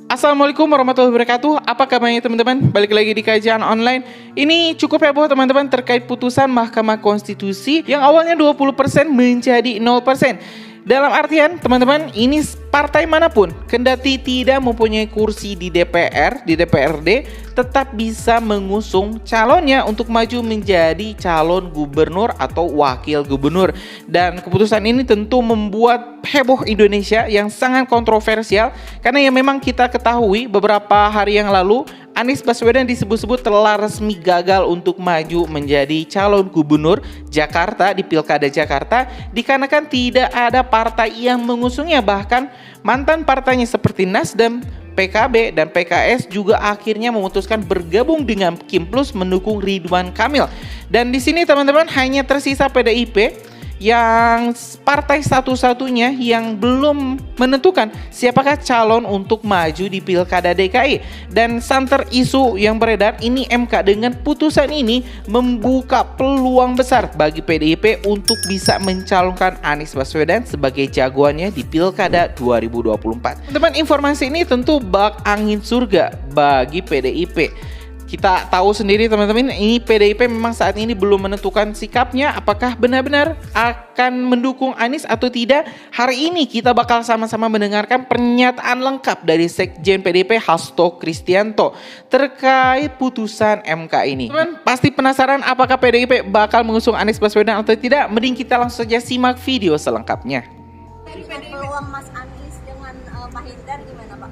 Assalamualaikum warahmatullahi wabarakatuh. Apa kabarnya teman-teman? Balik lagi di kajian online. Ini cukup heboh teman-teman terkait putusan Mahkamah Konstitusi yang awalnya 20% menjadi 0%. Dalam artian teman-teman, ini partai manapun kendati tidak mempunyai kursi di DPR, di DPRD, tetap bisa mengusung calonnya untuk maju menjadi calon gubernur atau wakil gubernur. Dan keputusan ini tentu membuat heboh Indonesia yang sangat kontroversial karena yang memang kita ketahui beberapa hari yang lalu Anies Baswedan disebut-sebut telah resmi gagal untuk maju menjadi calon gubernur Jakarta di Pilkada Jakarta dikarenakan tidak ada partai yang mengusungnya, bahkan mantan partainya seperti Nasdem, PKB dan PKS juga akhirnya memutuskan bergabung dengan Kim Plus mendukung Ridwan Kamil. Dan di sini teman-teman hanya tersisa PDIP yang partai satu-satunya yang belum menentukan siapakah calon untuk maju di Pilkada DKI. Dan santer isu yang beredar ini MK dengan putusan ini membuka peluang besar bagi PDIP untuk bisa mencalonkan Anies Baswedan sebagai jagoannya di Pilkada 2024. Teman-teman, informasi ini tentu bak angin surga bagi PDIP. Kita tahu sendiri teman-teman, ini PDIP memang saat ini belum menentukan sikapnya apakah benar-benar akan mendukung Anies atau tidak. Hari ini kita bakal sama-sama mendengarkan pernyataan lengkap dari Sekjen PDIP Hasto Kristianto terkait putusan MK ini. Teman, pasti penasaran apakah PDIP bakal mengusung Anies Baswedan atau tidak? Mending kita langsung saja simak video selengkapnya. Peluang Mas Anies dengan Pak Hindar gimana Pak?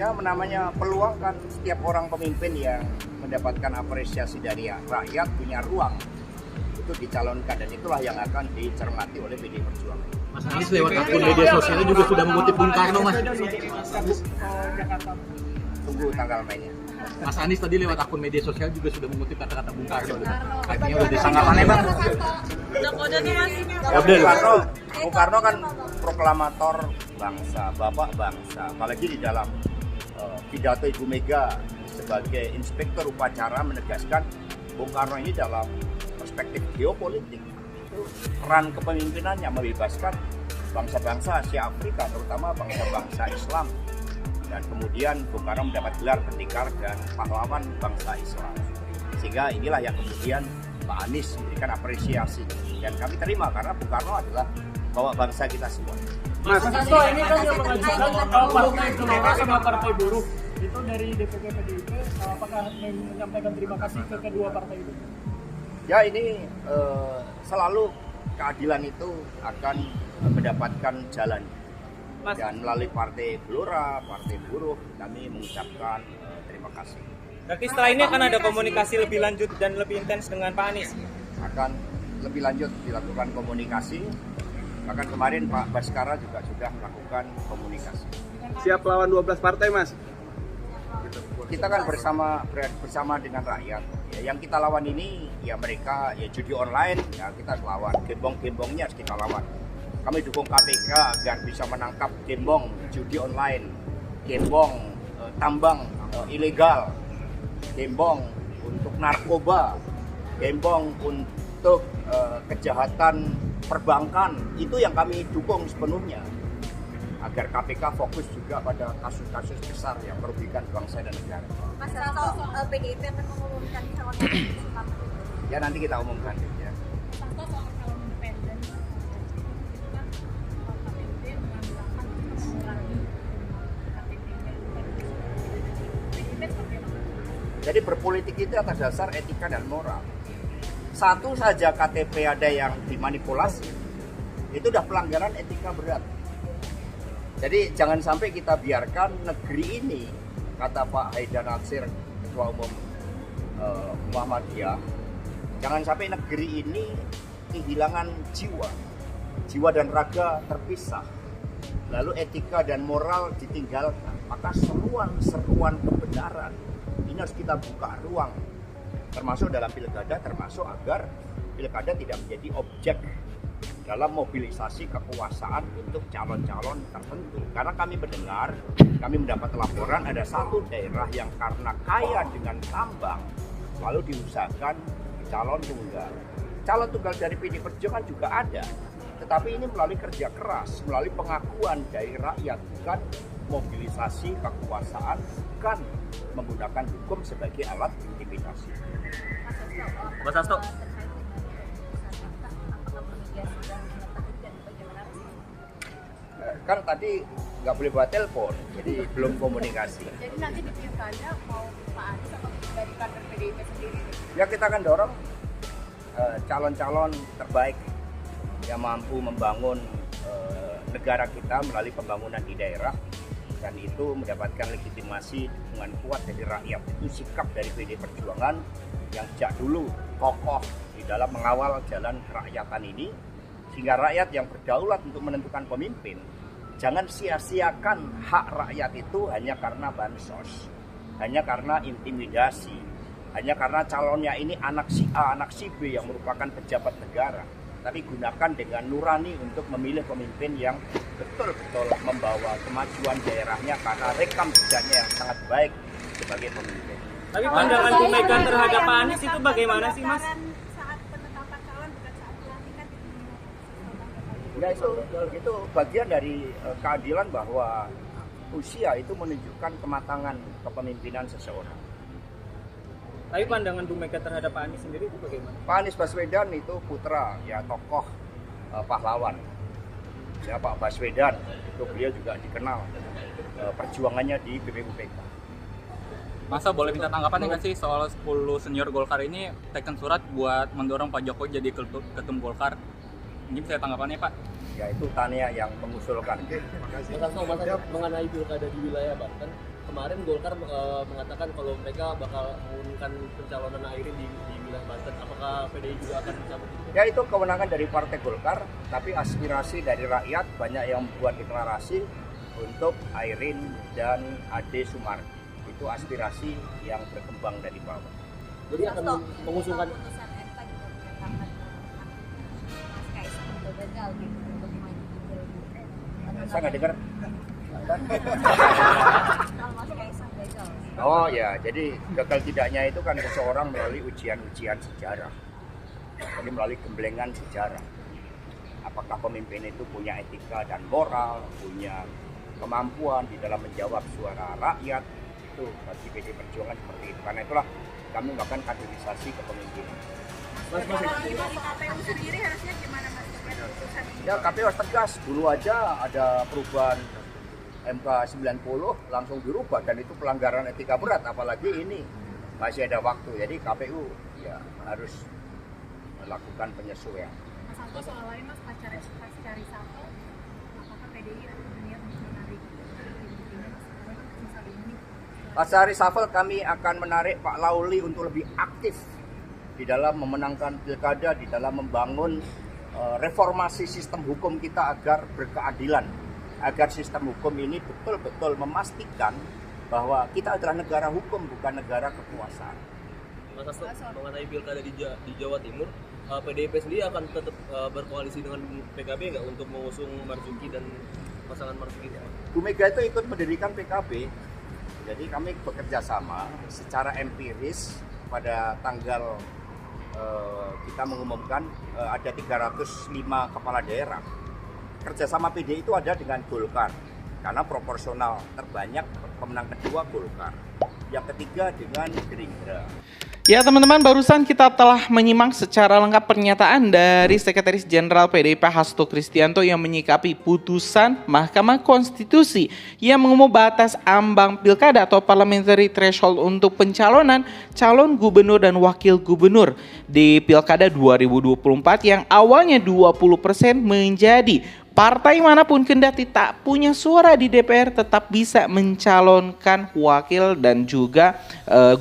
Ya, namanya peluang kan setiap orang pemimpin yang mendapatkan apresiasi dari rakyat punya ruang itu dicalonkan, dan itulah yang akan dicermati oleh PDI Perjuangan. Mas Anies lewat akun media sosialnya juga sudah mengutip Bung Karno, Mas. Tunggu tanggal mainnya. Mas Anies tadi lewat akun media sosial juga sudah mengutip kata-kata Bung Karno. Artinya udah Tanggapannya Bang? Bung Karno kan proklamator bangsa, bapak bangsa, apalagi di dalam pidato Ibu Mega sebagai inspektur upacara menegaskan Bung Karno ini dalam perspektif geopolitik itu peran kepemimpinannya membebaskan bangsa-bangsa Asia Afrika, terutama bangsa-bangsa Islam, dan kemudian Bung Karno mendapat gelar pendekar dan pahlawan bangsa Islam, sehingga inilah yang kemudian Pak Anies memberikan apresiasi dan kami terima karena Bung Karno adalah bawa bangsa kita semua. Mas Hasto, ini kan yang mengajukan Partai Gelora sama Partai Buruh itu dari DPP PDIP, apakah menyampaikan terima kasih ke kedua partai itu? Ya, ini selalu keadilan itu akan mendapatkan jalan. Dan melalui Partai Gelora, Partai Buruh, kami mengucapkan terima kasih. Berarti setelah ini akan ada komunikasi lebih lanjut dan lebih intens dengan Pak Anies? Akan lebih lanjut dilakukan komunikasi. Bahkan kemarin Pak Baskara juga sudah melakukan komunikasi. Siap lawan 12 partai, Mas? Kita kan bersama dengan rakyat. Ya, yang kita lawan ini ya mereka ya judi online, ya kita lawan. Gembong-gembongnya harus kita lawan. Kami dukung KPK agar bisa menangkap gembong judi online, gembong tambang ilegal, gembong untuk narkoba, gembong untuk kejahatan perbankan. Itu yang kami dukung sepenuhnya agar KPK fokus juga pada kasus-kasus besar yang merugikan bangsa dan negara. Mas Hasto, PDIP akan mengumumkan calon kapan? Ya, nanti kita umumkan ya. Hasto soal calon independen Jadi berpolitik itu atas dasar etika dan moral. Satu saja KTP ada yang dimanipulasi, itu udah pelanggaran etika berat. Jadi jangan sampai kita biarkan negeri ini, kata Pak Haidar Nasir, Ketua Umum Muhammadiyah, jangan sampai negeri ini kehilangan jiwa dan raga terpisah, lalu etika dan moral ditinggalkan. Maka seruan kebenaran ini harus kita buka ruang, termasuk dalam pilkada, termasuk agar pilkada tidak menjadi objek dalam mobilisasi kekuasaan untuk calon-calon tertentu. Karena kami mendapat laporan ada satu daerah yang karena kaya dengan tambang lalu diusahakan calon tunggal. Calon tunggal dari PDI Perjuangan juga ada, tetapi ini melalui kerja keras, melalui pengakuan dari rakyat, bukan mobilisasi kekuasaan, bukan menggunakan hukum sebagai alat intimidasi. Mas Hasto. Kan tadi nggak boleh bawa telepon, jadi belum komunikasi. Jadi nanti di pilkada mau Pak Anies atau dari kader PDIP sendiri? Ya kita akan dorong calon-calon terbaik yang mampu membangun negara kita melalui pembangunan di daerah, dan itu mendapatkan legitimasi dukungan kuat dari rakyat. Itu sikap dari PD Perjuangan yang sejak dulu kokoh di dalam mengawal jalan kerakyatan ini, sehingga rakyat yang berdaulat untuk menentukan pemimpin. Jangan sia-siakan hak rakyat itu hanya karena bansos, hanya karena intimidasi, hanya karena calonnya ini anak si A, anak si B yang merupakan pejabat negara. Tapi gunakan dengan nurani untuk memilih pemimpin yang betul-betul membawa kemajuan daerahnya karena rekam jejaknya yang sangat baik sebagai pemimpin. Tapi pandangan Bu Mega terhadap Pak Anies itu bagaimana sih, Mas? Saat penetapan calon bukan saat pelantikan Ya itu bagian dari keadilan bahwa usia itu menunjukkan kematangan kepemimpinan seseorang. Tapi pandangan Bu Mega terhadap Pak Anies sendiri itu bagaimana? Pak Anies Baswedan itu putra, ya tokoh pahlawan. Ya, Pak Baswedan itu beliau juga dikenal perjuangannya di BPUPK. Masa boleh minta tanggapannya nggak sih soal 10 senior Golkar ini teken surat buat mendorong Pak Jokowi jadi ketum Golkar? Ini saya tanggapannya Pak. Ya itu Tania yang mengusulkan. Mas mengenai pilkada di wilayah Banten, kemarin Golkar mengatakan kalau mereka bakal mengumumkan pencalonan Airin di wilayah Banten. Apakah PDI juga akan mencabut itu? Ya itu kewenangan dari Partai Golkar, tapi aspirasi dari rakyat banyak yang membuat deklarasi untuk Airin dan Ade Sumardi. Itu aspirasi yang berkembang dari bawah. Jadi akan mengusulkan putusan MK juga menyatakan Mas Kaisang udah gagal gitu untuk maju di pilgub. Saya nggak dengar. Kalau Mas Kaisang gagal. Oh ya, jadi gagal tidaknya itu kan seseorang melalui ujian-ujian sejarah. Jadi melalui gemblengan sejarah. Apakah pemimpin itu punya etika dan moral, punya kemampuan di dalam menjawab suara rakyat, itu bagi PD Perjuangan seperti itu. Karena itulah kami melakukan kaderisasi kepemimpinan. Kalau dari KPU sendiri harusnya gimana Mas terkait putusan ini? Ya KPU harus tegas. Dulu aja ada perubahan MK 90 langsung dirubah dan itu pelanggaran etika berat, apalagi ini masih ada waktu. Jadi KPU ya harus melakukan penyesuaian. Mas Hasto soal lain Mas pasca reshuffle, apakah PDI akan berniat untuk menarik Pasca reshuffle kami akan menarik Pak Lauli untuk lebih aktif di dalam memenangkan pilkada, di dalam membangun reformasi sistem hukum kita agar berkeadilan, agar sistem hukum ini betul-betul memastikan bahwa kita adalah negara hukum, bukan negara kekuasaan. Mas Hasto mengenai pilkada di Jawa Timur, PDIP sendiri akan tetap berkoalisi dengan PKB nggak untuk mengusung Marzuki dan pasangan Marzuki? Bu Mega itu ikut mendirikan PKB, jadi kami bekerja sama secara empiris. Pada tanggal kita mengumumkan ada 305 kepala daerah. Kerjasama PD itu ada dengan Golkar, karena proporsional terbanyak pemenang kedua Golkar, yang ketiga dengan Gerindra. Ya teman-teman, barusan kita telah menyimak secara lengkap pernyataan dari Sekretaris Jenderal PDIP Hasto Kristianto yang menyikapi putusan Mahkamah Konstitusi yang mengumum batas ambang pilkada atau parliamentary threshold untuk pencalonan calon gubernur dan wakil gubernur di pilkada 2024 yang awalnya 20% menjadi partai manapun kendati tak punya suara di DPR tetap bisa mencalonkan wakil dan juga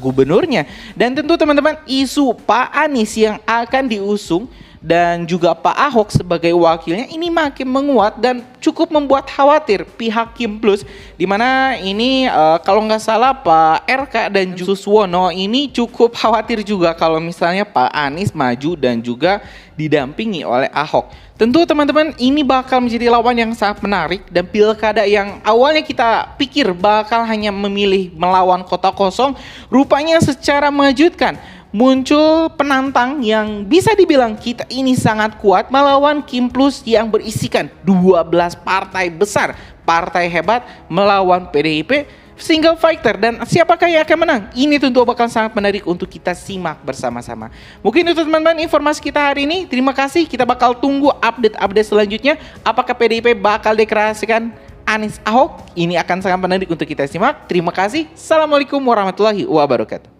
gubernurnya. Dan tentu teman-teman, isu Pak Anies yang akan diusung dan juga Pak Ahok sebagai wakilnya ini makin menguat dan cukup membuat khawatir pihak Kim Plus, di mana ini kalau nggak salah Pak RK dan Suswono ini cukup khawatir juga kalau misalnya Pak Anies maju dan juga didampingi oleh Ahok. Tentu teman-teman, ini bakal menjadi lawan yang sangat menarik dan pilkada yang awalnya kita pikir bakal hanya memilih melawan kota kosong, rupanya secara mengejutkan muncul penantang yang bisa dibilang kita ini sangat kuat melawan Kim Plus yang berisikan 12 partai besar. partai hebat melawan PDIP single fighter, dan siapakah yang akan menang? Ini tentu bakal sangat menarik untuk kita simak bersama-sama. Mungkin itu teman-teman informasi kita hari ini. Terima kasih, kita bakal tunggu update selanjutnya. Apakah PDIP bakal deklarasikan Anies Ahok? Ini akan sangat menarik untuk kita simak. Terima kasih. Assalamualaikum warahmatullahi wabarakatuh.